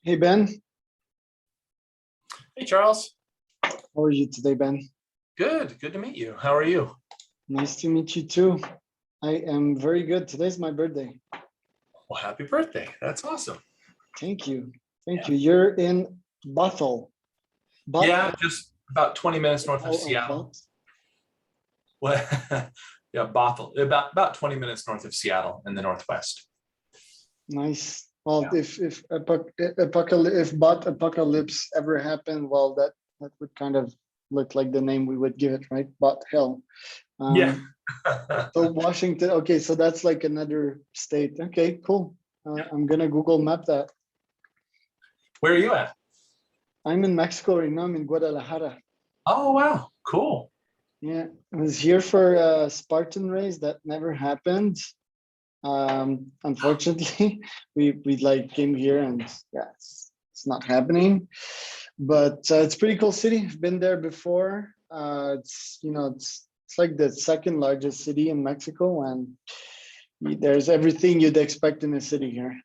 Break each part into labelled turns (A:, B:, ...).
A: Hey Ben,
B: Hey, Charles.
A: how are you today, Ben?
B: Good. Good to meet you. How are you?
A: Nice to meet you too. I am very good. Today's my birthday.
B: Well, happy birthday. That's awesome.
A: Thank you. Thank
B: Yeah.
A: you. You're in Bothell.
B: Yeah,
A: Bothell
B: just about 20 minutes north of
A: of
B: Seattle.
A: Bot.
B: Well, yeah, Bothell. About 20 minutes north of Seattle in the Northwest.
A: Nice. Well,
B: Yeah.
A: if Bot Apocalypse ever happened, well, that would kind of look like the name we would give it, right? Bot Hell.
B: Yeah.
A: Um, so Washington. Okay, so that's like another state. Okay, cool.
B: Yeah.
A: I'm gonna Google Map that.
B: Where are you at?
A: I'm in Mexico right now. I'm in Guadalajara.
B: Oh, wow. Cool.
A: Yeah, I was here for a Spartan race that never happened. Unfortunately, we like came here and yeah, it's not happening. But it's a pretty cool city. I've been there before. It's like the second largest city in Mexico, and there's everything you'd expect in a city here.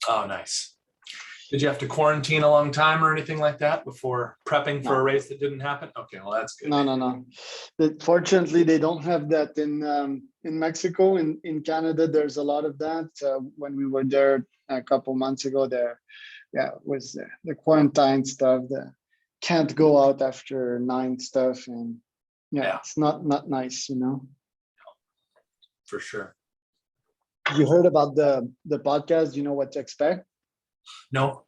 B: Oh, nice. Did you have to quarantine a long time or anything like that before prepping for a
A: No,
B: race that didn't happen? Okay, well, that's good.
A: no. Fortunately, they don't have that in Mexico. In Canada, there's a lot of that. When we were there a couple months ago, there, yeah, was the quarantine stuff, the can't go out after 9 stuff, and yeah,
B: Yeah,
A: it's not nice, you know.
B: for sure.
A: You heard about the podcast? You know what to expect?
B: No,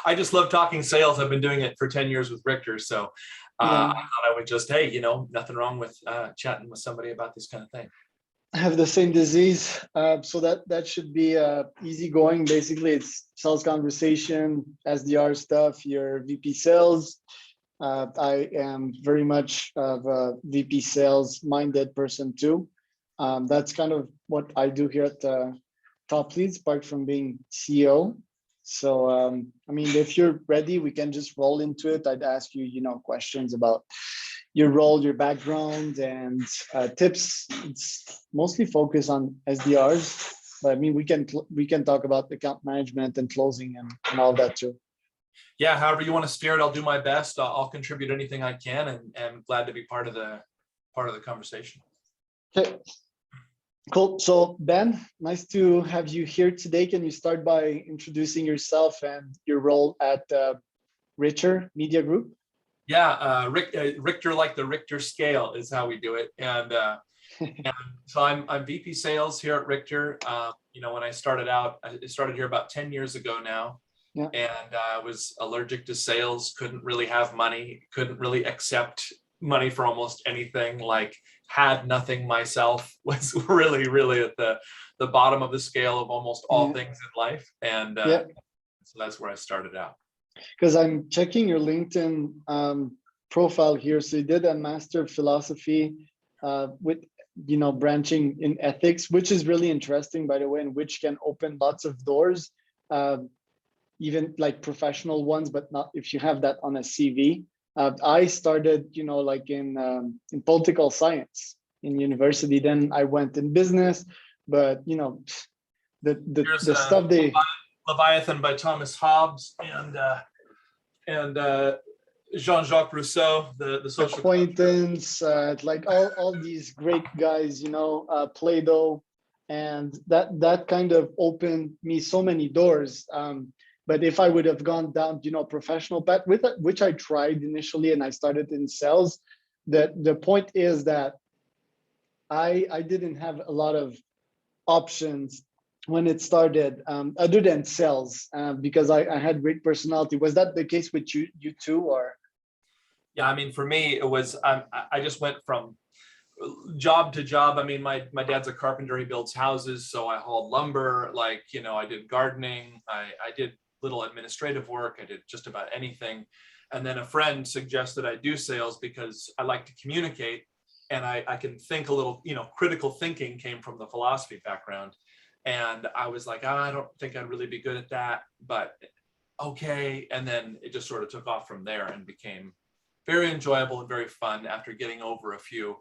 B: I just love talking sales. I've been doing it for 10 years with Richter. So I
A: Yeah,
B: thought I would just, hey, nothing wrong with chatting with somebody about this kind of thing.
A: I have the same disease, so that should be easy going. Basically, it's sales conversation, SDR stuff, your VP sales. I am very much of a VP sales minded person too. That's kind of what I do here at TopLeads, apart from being CEO. So, I mean, if you're ready, we can just roll into it. I'd ask you, questions about your role, your background, and tips. It's mostly focused on SDRs, but I mean, we can talk about account management and closing and all that too.
B: Yeah, however you want to steer it, I'll do my best. I'll contribute anything I can, and glad to be part of the conversation.
A: Okay, cool. So Ben, nice to have you here today. Can you start by introducing yourself and your role at Ritcher Media Group?
B: Yeah, Richter, like the Richter scale is how we do it, and so I'm VP sales here at Richter. When I started out, I started here about 10 years ago now.
A: Yeah.
B: And I was allergic to sales, couldn't really have money, couldn't really accept money for almost anything, like had nothing myself, was really, really at the bottom of the scale of almost all
A: Yeah.
B: things in life. And
A: Yeah.
B: so that's where I started out.
A: Because I'm checking your LinkedIn profile here. So you did a master of philosophy with branching in ethics, which is really interesting, by the way, and which can open lots of doors, even like professional ones, but not if you have that on a CV. I started, like in political science in university. Then I went in business, but
B: Here's
A: the stuff they
B: Leviathan by Thomas Hobbes and Jean-Jacques Rousseau, the social
A: acquaintance, like all these great guys, Plato, and that kind of opened me so many doors. But if I would have gone down, professional path with it, which I tried initially, and I started in sales, the point is that I didn't have a lot of options when it started, other than sales, because I had great personality. Was that the case with you too, or?
B: Yeah, I mean, for me, it was, I just went from job to job. I mean, my dad's a carpenter, he builds houses. So I hauled lumber, I did gardening. I did little administrative work. I did just about anything. And then a friend suggested I do sales because I like to communicate and I can think a little, critical thinking came from the philosophy background. And I was like, I don't think I'd really be good at that, but okay. And then it just sort of took off from there and became very enjoyable and very fun after getting over a few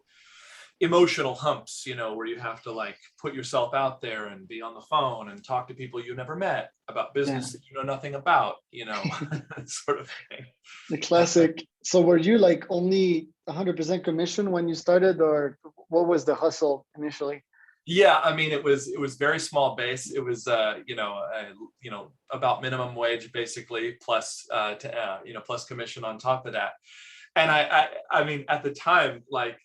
B: emotional humps, where you have to like put yourself out there and be on the phone and talk to people you never met about business that you know nothing about, sort of thing.
A: The classic. So were you like only 100% commission when you started, or what was the hustle initially?
B: Yeah, I mean, it was very small base. It was about minimum wage basically, plus plus commission on top of that. And I mean, at the time, like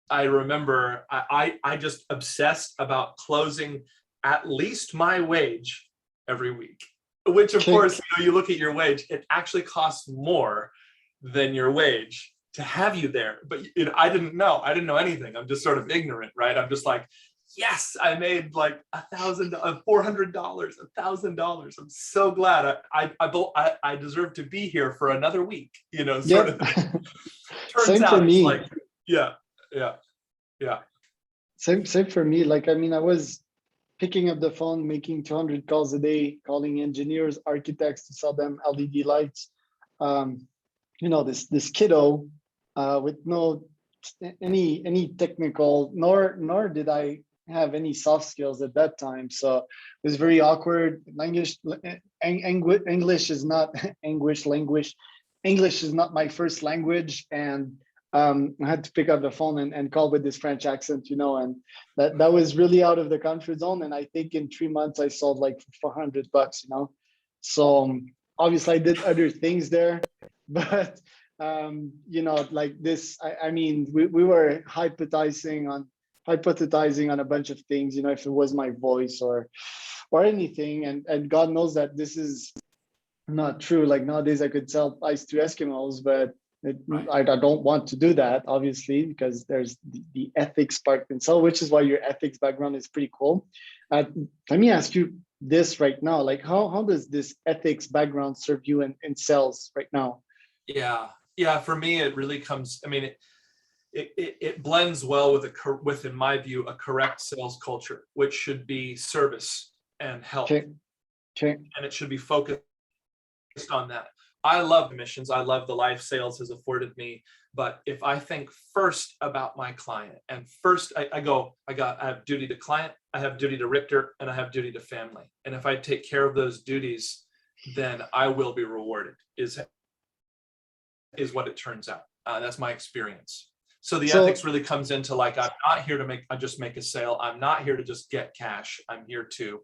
B: I remember I just obsessed about closing at least my wage every week, which of course, you look at your wage, it actually costs more than your wage to have you there. But I didn't know anything. I'm just sort of ignorant, right? I'm just like, yes, I made like $400, $1,000. I'm so glad I deserve to be here for another week, sort of thing. Turns
A: Same
B: out
A: for me.
B: like, yeah.
A: Same for me. Like, I mean, I was picking up the phone, making 200 calls a day, calling engineers, architects to sell them LED lights. This kiddo with no any technical, nor did I have any soft skills at that time. So it was very awkward. English is not English is not my first language, and I had to pick up the phone and call with this French accent, and that was really out of the comfort zone. And I think in 3 months I sold like $400, So obviously I did other things there, but like this, I mean, we were hypothesizing on a bunch of things, if it was my voice or anything, and God knows that this is not true. Like nowadays I could sell ice to Eskimos, but I don't want to do that, obviously, because there's the ethics part and so, which is why your ethics background is pretty cool. Let me ask you this right now, like how does this ethics background serve you in sales right now?
B: Yeah, for me it really comes, I mean, it blends well with, in my view, a correct sales culture, which should be service and help.
A: Okay.
B: And it should be focused on that. I love commissions. I love the life sales has afforded me. But if I think first about my client, and first I have duty to client, I have duty to Richter, and I have duty to family. And if I take care of those duties, then I will be rewarded, is what it turns out. That's my experience. So the ethics really comes into like, I'm not here to just make a sale. I'm not here to just get cash. I'm here to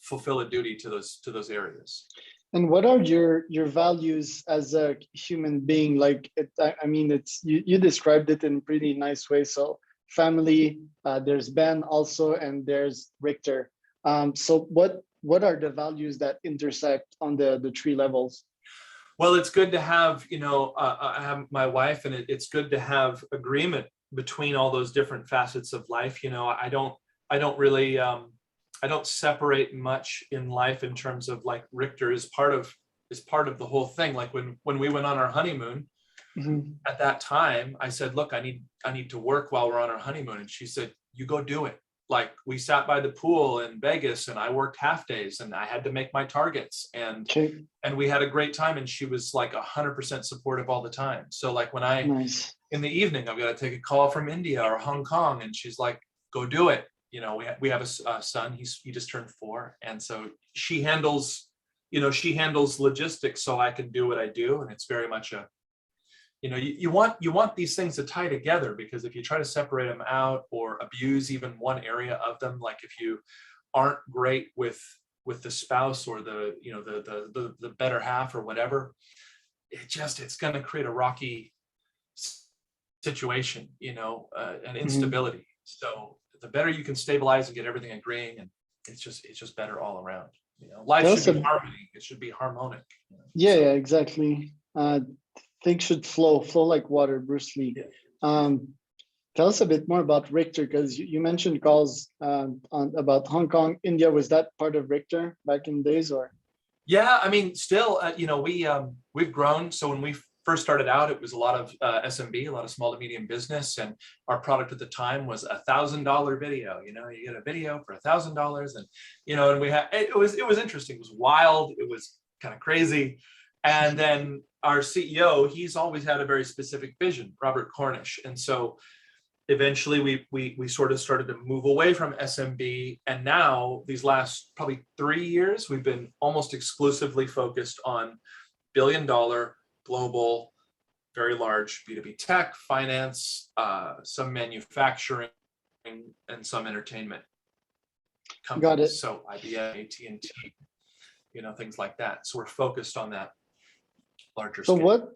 B: fulfill a duty to those areas.
A: And what are your values as a human being? Like, I mean, you described it in a pretty nice way. So family, there's Ben also, and there's Richter. So what are the values that intersect on the 3 levels?
B: Well, it's good to have, I have my wife, and it's good to have agreement between all those different facets of life. I don't really, I don't separate much in life in terms of like Richter is part of the whole thing. Like when we went on our honeymoon, at that time, I said, look, I need to work while we're on our honeymoon. And she said, you go do it. Like we sat by the pool in Vegas and I worked half days and I had to make my targets, and we had a great time. And she was like 100% supportive all the time. So like when in the evening, I've got to take a call from India or Hong Kong, and she's like, go do it. We have a son, he just turned 4. And so she handles logistics so I can do what I do. And it's very much you want these things to tie together, because if you try to separate them out or abuse even one area of them, like if you aren't great with the spouse or the better half or whatever, it's going to create a rocky situation, an instability. So the better you can stabilize and get everything agreeing, and it's just better all around. Life should be harmony. It should be harmonic.
A: Yeah, exactly. Things should flow like water, Bruce Lee. Yeah. Tell us a bit more about Richter, because you mentioned calls about Hong Kong, India. Was that part of Richter back in the days, or?
B: Yeah, I mean, still, we've grown. So when we first started out, it was a lot of SMB, a lot of small to medium business, and our product at the time was $1,000 video. You get a video for $1,000, and we had it was interesting. It was wild. It was kind of crazy. And then our CEO, he's always had a very specific vision, Robert Cornish. And so eventually we sort of started to move away from SMB. And now these last probably 3 years, we've been almost exclusively focused on billion-dollar global, very large B2B tech, finance, some manufacturing, and some entertainment companies.
A: Got it.
B: So IBM, AT&T, things like that. So we're focused on that larger
A: So
B: scale.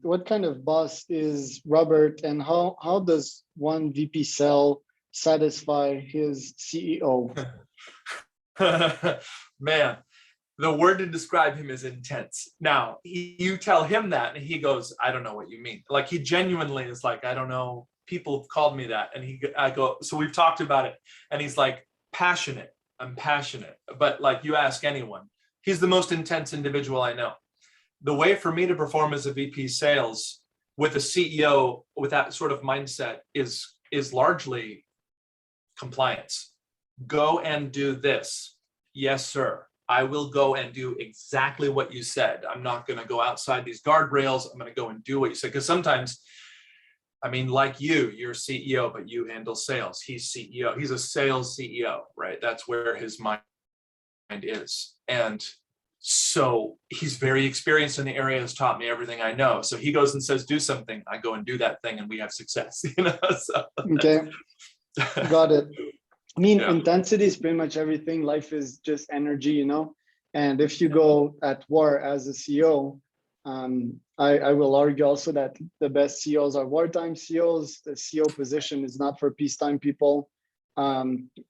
A: what kind of boss is Robert, and how does one VP sell satisfy his CEO?
B: Man, the word to describe him is intense. Now, you tell him that and he goes, I don't know what you mean. Like, he genuinely is like, I don't know. People have called me that. And I go, so we've talked about it. And he's like, passionate. I'm passionate. But like, you ask anyone, he's the most intense individual I know. The way for me to perform as a VP sales with a CEO with that sort of mindset is largely compliance. Go and do this. Yes, sir. I will go and do exactly what you said. I'm not going to go outside these guardrails. I'm going to go and do what you said. Because sometimes, I mean, like you're CEO, but you handle sales. He's CEO. He's a sales CEO, right? That's where his mind is. And so he's very experienced in the area, has taught me everything I know. So he goes and says, do something. I go and do that thing and we have success. So,
A: Okay, got it. I mean,
B: yeah.
A: intensity is pretty much everything. Life is just energy, and if you go at war as a CEO, I will argue also that the best CEOs are wartime CEOs. The CEO position is not for peacetime people. I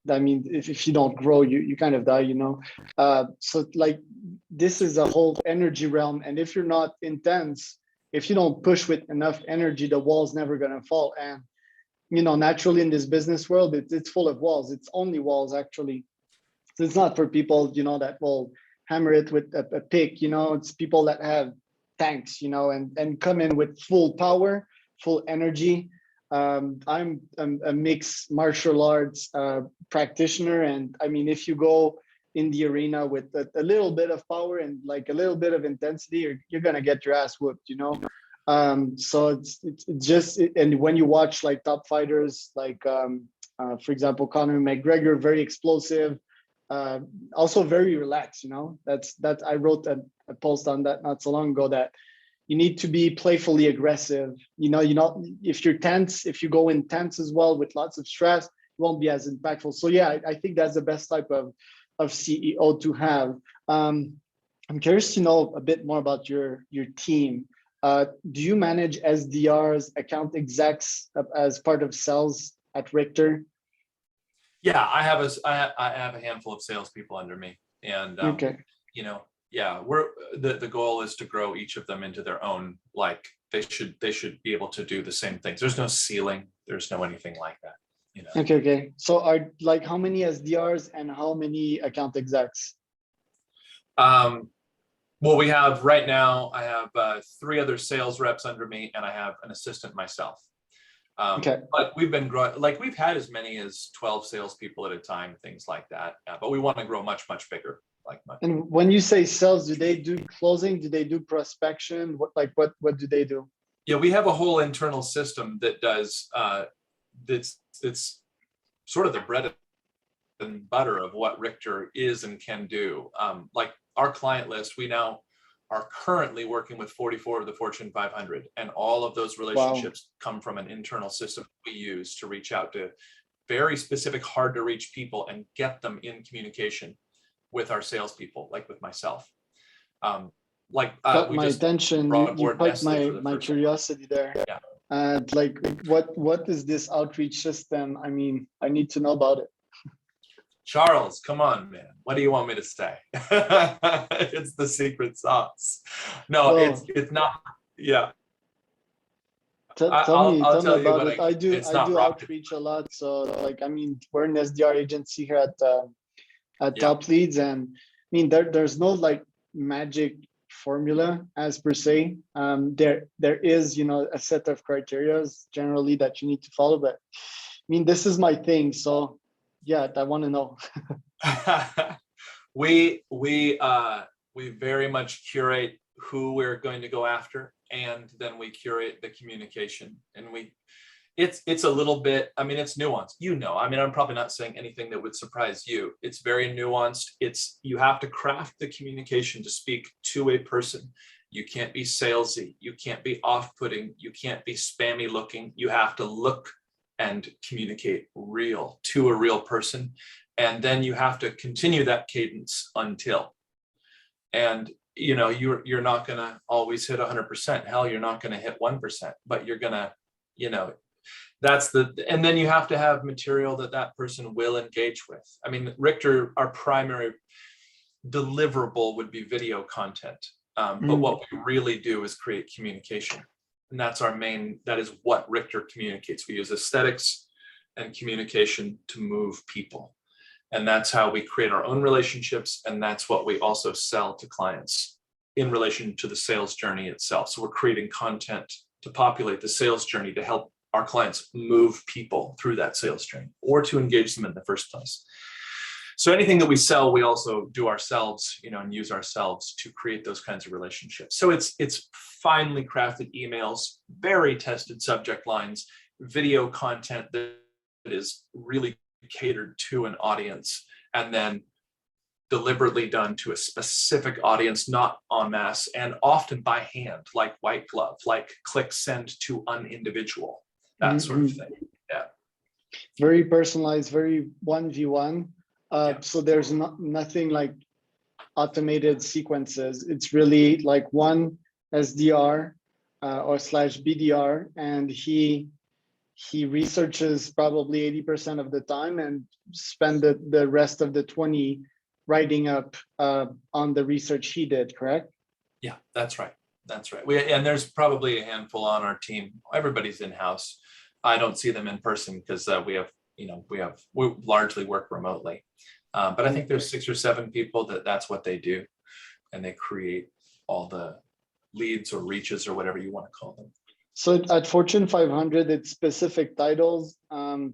A: mean, if you don't grow, you kind of die, so like, this is a whole energy realm. And if you're not intense, if you don't push with enough energy, the wall's never going to fall. And, naturally in this business world, it's full of walls. It's only walls, actually. So it's not for people, that will hammer it with a pick, it's people that have tanks, and come in with full power, full energy. I'm a mixed martial arts practitioner, and I mean, if you go in the arena with a little bit of power and like a little bit of intensity, you're gonna get your ass whooped, so it's just, and when you watch like top fighters, like for example, Conor McGregor, very explosive, also very relaxed, that I wrote a post on that not so long ago, that you need to be playfully aggressive. If you're tense, if you go intense as well with lots of stress, it won't be as impactful. So yeah, I think that's the best type of CEO to have. I'm curious to know a bit more about your team. Do you manage SDRs, account execs as part of sales at Ritcher?
B: Yeah, I have a handful of salespeople under me, and
A: Okay.
B: yeah, the goal is to grow each of them into their own, like they should be able to do the same things. There's no ceiling. There's no anything like that.
A: Okay. So are like, how many SDRs and how many account execs?
B: Well, we have right now, I have 3 other sales reps under me, and I have an assistant myself.
A: Okay.
B: But we've been growing, like we've had as many as 12 salespeople at a time, things like that. But we want to grow much bigger.
A: And when you say sales, do they do closing? Do they do prospection? What do they do?
B: Yeah, we have a whole internal system that does that's sort of the bread and butter of what Ritcher is and can do. Like our client list, we now are currently working with 44 of the Fortune 500, and all of those relationships come from an internal system we use to reach out to very specific, hard to reach people and get them in communication with our salespeople, like with myself.
A: Got my attention. You piqued my curiosity there.
B: Yeah.
A: And like, what is this outreach system? I mean, I need to know about it.
B: Charles, come on, man. What do you want me to say? It's the secret sauce. No,
A: Well,
B: it's not. Yeah.
A: tell me
B: tell you
A: about
B: what
A: it. I do
B: rocket.
A: outreach a lot. So like, I mean, we're an SDR agency here at
B: Yeah.
A: TopLeads, and I mean, there's no like magic formula as per se. There is, a set of criteria generally that you need to follow, but I mean, this is my thing. So yeah, I want to know.
B: we very much curate who we're going to go after, and then we curate the communication, and It's a little bit, I mean, it's nuanced, I mean, I'm probably not saying anything that would surprise you. It's very nuanced. You have to craft the communication to speak to a person. You can't be salesy. You can't be off-putting. You can't be spammy looking. You have to look and communicate real to a real person. And then you have to continue that cadence until, and you're not going to always hit 100%. Hell, you're not going to hit 1%, but you're going to, and then you have to have material that person will engage with. I mean, Ritcher, our primary deliverable would be video content. But what we really do is create communication. And that is what Ritcher communicates. We use aesthetics and communication to move people. And that's how we create our own relationships. And that's what we also sell to clients in relation to the sales journey itself. So we're creating content to populate the sales journey to help our clients move people through that sales journey or to engage them in the first place. So anything that we sell, we also do ourselves, and use ourselves to create those kinds of relationships. So it's finely crafted emails, very tested subject lines, video content that is really catered to an audience, and then deliberately done to a specific audience, not en masse, and often by hand, like white glove, like click send to an individual, that sort of thing. Yeah.
A: Very personalized, very 1v1. So there's nothing like automated sequences. It's really like one SDR or slash BDR, and he researches probably 80% of the time and spend the rest of the 20 writing up on the research he did, correct?
B: Yeah, that's right. That's right. And there's probably a handful on our team. Everybody's in-house. I don't see them in person because we largely work remotely. But I think there's 6 or 7 people that's what they do. And they create all the leads or reaches or whatever you want to call them.
A: So at Fortune 500, it's specific titles. Do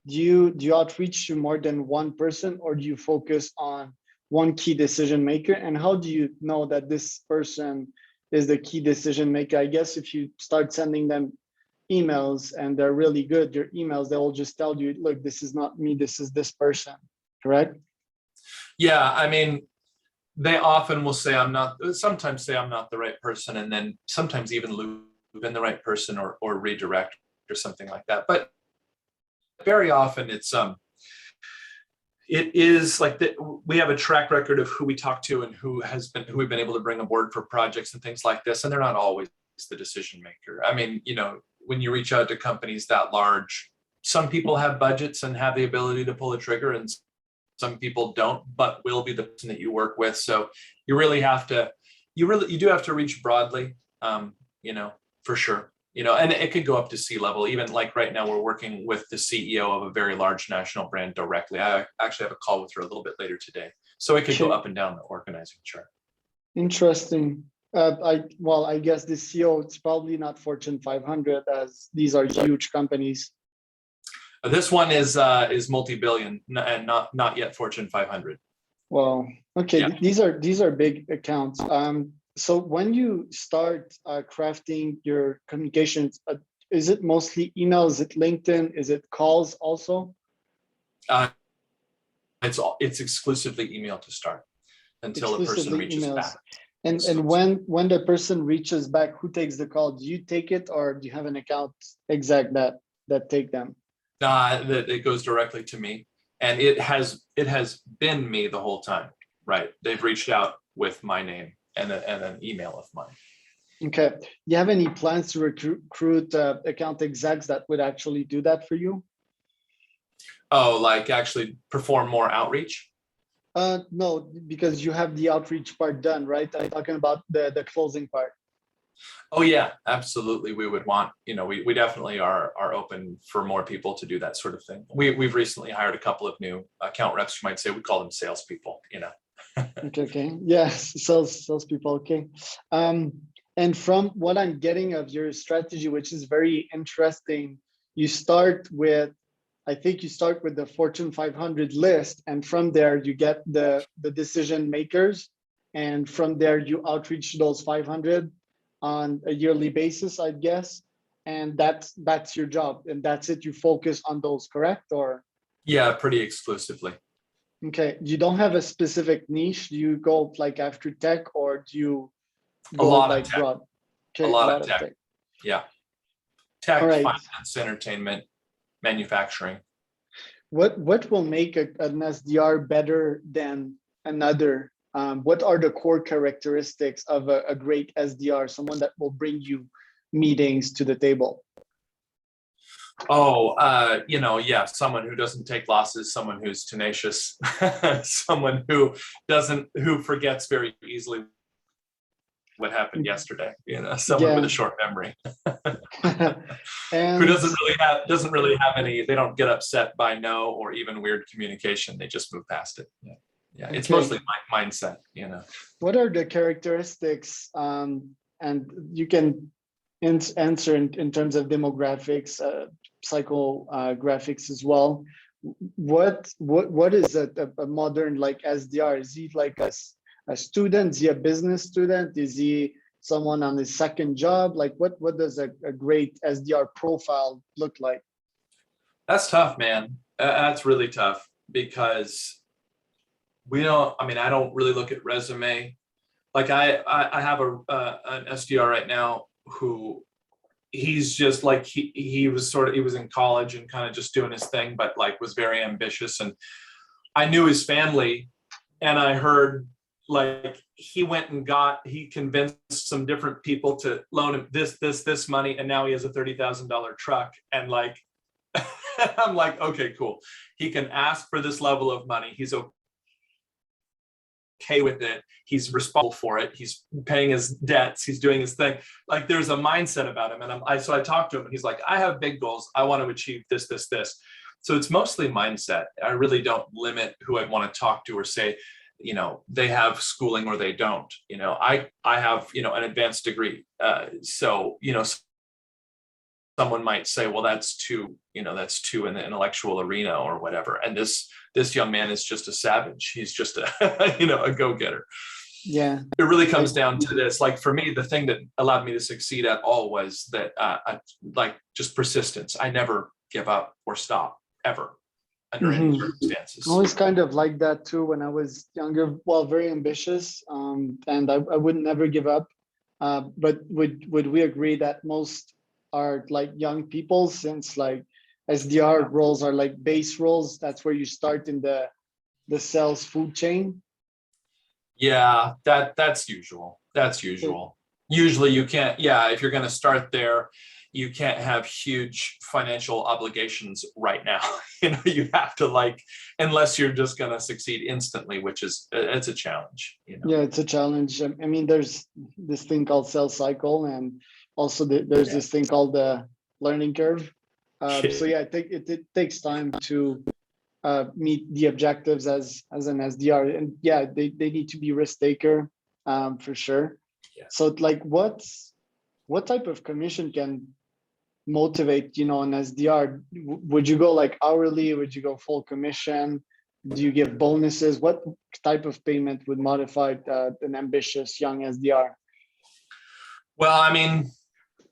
A: you outreach to more than one person, or do you focus on one key decision maker? And how do you know that this person is the key decision maker? I guess if you start sending them emails and they're really good, your emails, they'll just tell you, look, this is not me, this is this person, correct?
B: Yeah, I mean, they often will sometimes say I'm not the right person, and then sometimes even loop in the right person or redirect or something like that. But very often it is like that. We have a track record of who we talk to and who we've been able to bring aboard for projects and things like this. And they're not always the decision maker. I mean, when you reach out to companies that large, some people have budgets and have the ability to pull a trigger, and some people don't, but will be the person that you work with. So you really have to, you do have to reach broadly, for sure. And it could go up to C-level. Even like right now, we're working with the CEO of a very large national brand directly. I actually have a call with her a little bit later today. So it could go up and down the organizing chart. Interesting.
A: I guess the CEO, it's probably not Fortune 500, as these are huge companies.
B: This one is multi-billion and not yet Fortune 500.
A: Well, okay, yeah. These are big accounts. So when you start crafting your communications, is it mostly email? Is it LinkedIn? Is it calls also?
B: It's exclusively email to start until a person reaches back.
A: And when the person reaches back, who takes the call? Do you take it, or do you have an account exec that take them?
B: It goes directly to me, and it has been me the whole time. Right? They've reached out with my name and an email of mine.
A: Okay. Do you have any plans to recruit account execs that would actually do that for you?
B: Oh, like actually perform more outreach?
A: No, because you have the outreach part done, right? I'm talking about the closing part.
B: Oh yeah, absolutely. We would want, we definitely are open for more people to do that sort of thing. We've recently hired a couple of new account reps. You might say we call them salespeople,
A: Okay. Yes, salespeople. Okay. And from what I'm getting of your strategy, which is very interesting, I think you start with the Fortune 500 list, and from there you get the decision makers, and from there you outreach those 500 on a yearly basis, I guess. and that's your job, and that's it. You focus on those, correct? Or
B: Yeah, pretty exclusively.
A: okay, you don't have a specific niche. Do you go like after tech, or do you
B: A
A: go
B: lot of
A: like
B: tech.
A: broad?
B: A
A: Okay, a
B: lot
A: lot
B: of
A: of
B: tech.
A: tech.
B: Yeah.
A: All
B: Tech,
A: right.
B: finance, entertainment, manufacturing.
A: What will make an SDR better than another? What are the core characteristics of a great SDR? Someone that will bring you meetings to the table.
B: Oh, yeah, someone who doesn't take losses, someone who's tenacious, someone who forgets very easily what happened yesterday, someone with a
A: Yeah.
B: short memory.
A: And
B: Who doesn't really have any, they don't get upset by no or even weird communication. They just move past it. Yeah. Yeah. It's
A: okay,
B: mostly my mindset,
A: what are the characteristics? And you can answer in terms of demographics, psychographics as well. What is a modern like SDR? Is he like a student? Is he a business student? Is he someone on his second job? Like what does a great SDR profile look like?
B: That's tough, man. That's really tough because I don't really look at resume. Like I have an SDR right now who he's just like, he was in college and kind of just doing his thing, but like was very ambitious. And I knew his family, and I heard like he convinced some different people to loan him this money, and now he has a $30,000 truck. And like, I'm like, okay, cool. He can ask for this level of money. He's okay with it. He's responsible for it. He's paying his debts. He's doing his thing. Like there's a mindset about him. And so I talked to him, and he's like, I have big goals. I want to achieve this. So it's mostly mindset. I really don't limit who I want to talk to or say, they have schooling or they don't. I have, an advanced degree. So, someone might say, well, that's too in the intellectual arena or whatever. And this young man is just a savage. He's just a, a go-getter.
A: Yeah.
B: It really comes down to this. Like for me, the thing that allowed me to succeed at all was that just persistence. I never give up or stop ever under any circumstances.
A: I was kind of like that too when I was younger. Well, very ambitious, and I would never give up. But would we agree that most are like young people, since like SDR roles are like base roles? That's where you start in the sales food chain.
B: Yeah, that's usual. That's usual. Usually you can't, if you're going to start there, you can't have huge financial obligations right now. You have to unless you're just going to succeed instantly, which it's a challenge.
A: Yeah, it's a challenge. I mean, there's this thing called sales cycle, and also there's this thing called the learning curve. So yeah, I think it takes time to meet the objectives as an SDR, and yeah, they need to be risk taker, for sure.
B: Yeah.
A: So like what type of commission can motivate an SDR? Would you go like hourly? Would you go full commission? Do you give bonuses? What type of payment would motivate an ambitious young SDR?
B: Well, I mean,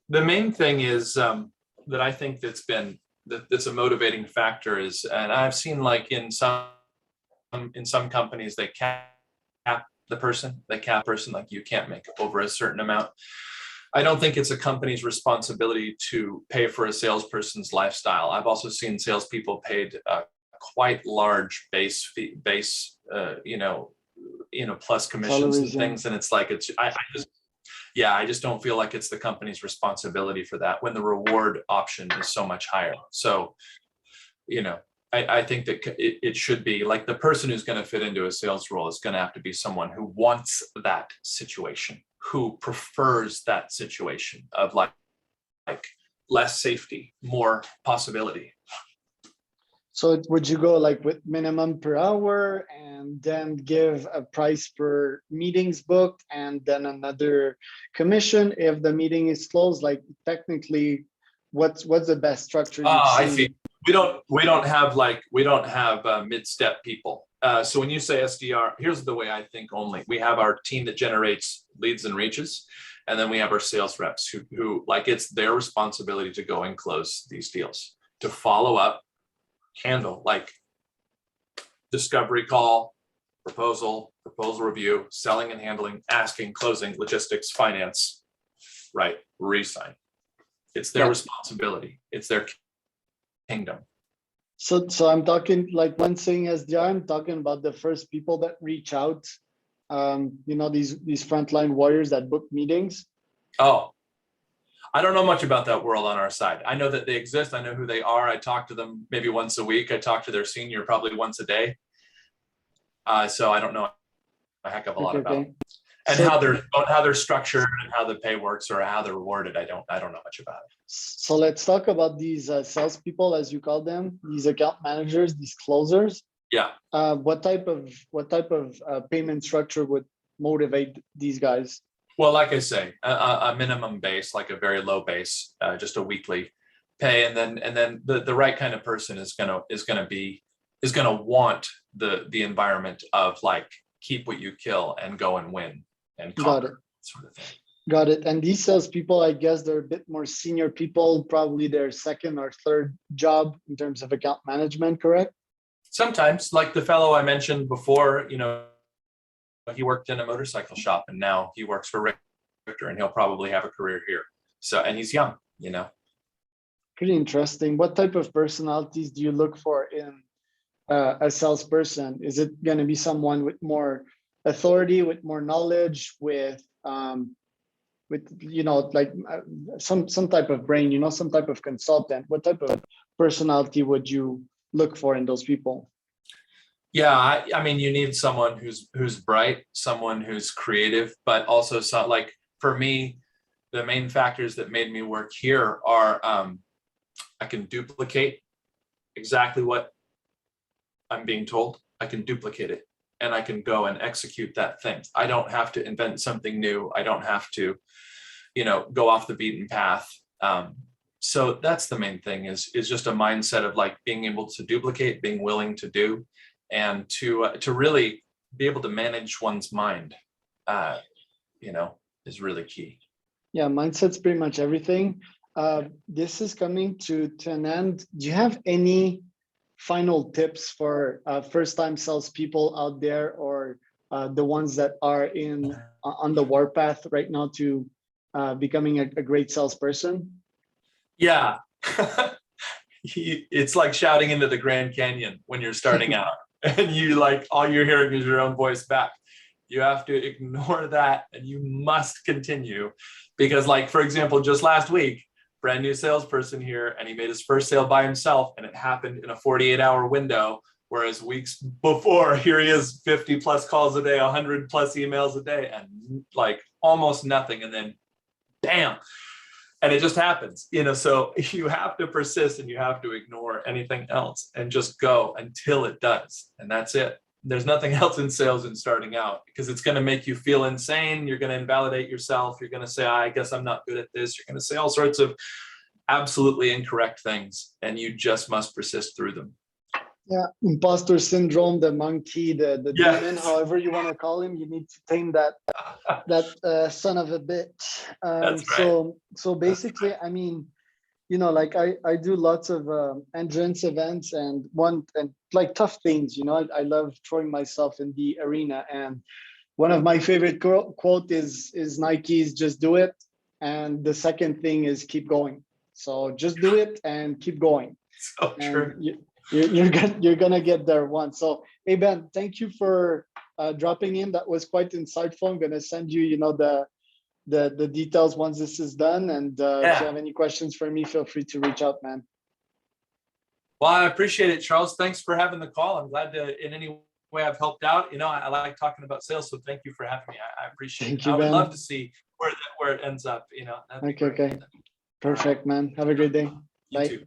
B: the main thing is that I think that's a motivating factor is, and I've seen like in some companies, they cap the person, like you can't make over a certain amount. I don't think it's a company's responsibility to pay for a salesperson's lifestyle. I've also seen salespeople paid quite large base fee, plus commissions and things, and it's like I just don't feel like it's the company's responsibility for that when the reward option is so much higher. So, I think that it should be like the person who's going to fit into a sales role is going to have to be someone who wants that situation, who prefers that situation of like less safety, more possibility.
A: So would you go like with minimum per hour and then give a price per meetings booked and then another commission if the meeting is closed? Like technically, what's the best structure you've seen?
B: I see. We don't have mid-step people. So when you say SDR, here's the way I think only. We have our team that generates leads and reaches, And then we have our sales reps who like, it's their responsibility to go and close these deals, to follow up, handle like discovery call, proposal review, selling and handling, asking, closing, logistics, finance, right? Re-sign. It's their responsibility. It's their kingdom.
A: So I'm talking like one thing SDR, I'm talking about the first people that reach out, these frontline warriors that book meetings.
B: Oh, I don't know much about that world on our side. I know that they exist. I know who they are. I talk to them maybe once a week. I talk to their senior probably once a day. So I don't know a heck of a lot about them. And how they're structured and how the pay works or how they're rewarded. I don't know much about it.
A: So let's talk about these salespeople, as you call them, these account managers, these closers.
B: Yeah.
A: What type of payment structure would motivate these guys?
B: Well, like I say, a minimum base, like a very low base, just a weekly pay, and then the right kind of person is gonna want the environment of like keep what you kill and go and win and conquer, sort of thing.
A: Got it. And these salespeople, I guess they're a bit more senior people, probably their second or third job in terms of account management, correct?
B: Sometimes, like the fellow I mentioned before, he worked in a motorcycle shop and now he works for Ritcher, and he'll probably have a career here. So, and he's young,
A: Pretty interesting. What type of personalities do you look for in a salesperson? Is it going to be someone with more authority, with more knowledge, with some type of brain, some type of consultant? What type of personality would you look for in those people?
B: Yeah, I mean, you need someone who's bright, someone who's creative, but also like for me, the main factors that made me work here are I can duplicate exactly what I'm being told. I can duplicate it and I can go and execute that thing. I don't have to invent something new. I don't have to, go off the beaten path. So that's the main thing is just a mindset of like being able to duplicate, being willing to do, and to really be able to manage one's mind, is really key.
A: Yeah, mindset's pretty much everything. This is coming to an end. Do you have any final tips for first-time salespeople out there, or the ones that are on the warpath right now to becoming a great salesperson?
B: Yeah, it's like shouting into the Grand Canyon when you're starting out, and you like all you're hearing is your own voice back. You have to ignore that, and you must continue, because, like, for example, just last week, brand new salesperson here, and he made his first sale by himself, and it happened in a 48-hour window. Whereas weeks before, here he is, 50 plus calls a day, 100 plus emails a day, and like almost nothing, and then bam. And it just happens, so you have to persist and you have to ignore anything else and just go until it does. And that's it. There's nothing else in sales and starting out, because it's going to make you feel insane. You're going to invalidate yourself. You're going to say, I guess I'm not good at this. You're going to say all sorts of absolutely incorrect things, and you just must persist through them.
A: Yeah, imposter syndrome, the monkey, the demon, however you want to call him, you need to tame that son of a bitch.
B: That's right.
A: So basically, I mean, like I do lots of endurance events and like tough things. I love throwing myself in the arena, and one of my favorite quote is Nike's "Just do it," and the second thing is keep going. So just do it and keep going.
B: So true.
A: You're gonna get there once. So hey Ben, thank you for dropping in. That was quite insightful. I'm gonna send you the details once this is done, and if you have any questions for me, feel free to reach out, man.
B: Well, I appreciate it, Charles. Thanks for having the call. I'm glad to in any way I've helped out. I like talking about sales, so thank you for having me. I appreciate it. I would love to see where it ends up.
A: Okay. Perfect, man. Have a great day.
B: You
A: Bye.
B: too.